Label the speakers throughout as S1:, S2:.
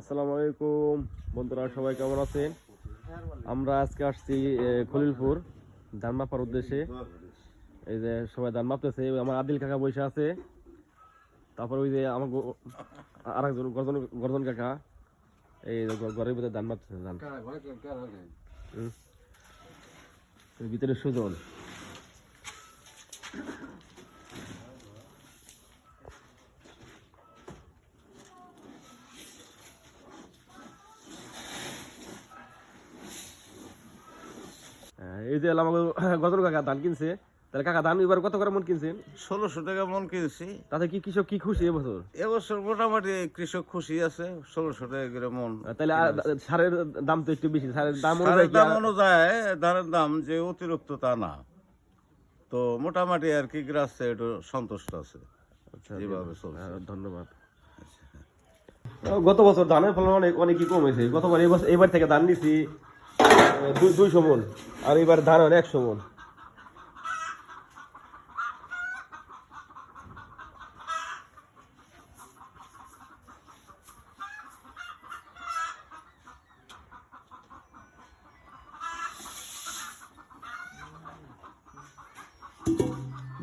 S1: আসসালামু আলাইকুম বন্ধুরা, সবাই কেমন আছেন? আমরা আজকে আসছি খলিলপুর ধান মাপার উদ্দেশ্যে। এই যে সবাই ধান মাপতেছে, আমার আদিল কাকা বসে আছে, তারপর ওই যে আমার আরেকজন গর্জন গর্জন কাকা এই ঘরের ভিতরে ধান মাপতেছে। ধান ভিতরে সুজন। এই যে আমাকে গর্জন কাকা ধান কিনছে। তাহলে কাকা ধান এবার কত করে মন কিনছেন?
S2: 1600 টাকা মন কিনছি।
S1: তাতে কি কৃষক কি খুশি এবছর?
S2: এবছর মোটামুটি কৃষক খুশি আছে, 1600 টাকা করে মন।
S1: তাহলে সারের দাম তো একটু বেশি, সারের দাম
S2: সারের দাম অনুযায়ী ধানের দাম যে অতিরিক্ত তা না, তো মোটামুটি আর কি গ্রাসে একটু সন্তুষ্ট আছে যেভাবে চলছে।
S1: ধন্যবাদ। গত বছর ধানের ফলন অনেকই কমেছে। গতবার এবার থেকে ধান নিছি 200 মন, আর এবার ধান 100 মন।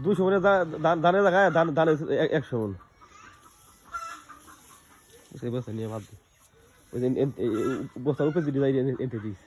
S1: দুশো মনে ধানের জায়গায় ধান 100 মন। সেই বস্তা নিয়ে বাদ দিই, ওই যে বস্তার উপরে দিদি যাই এনতে দিস।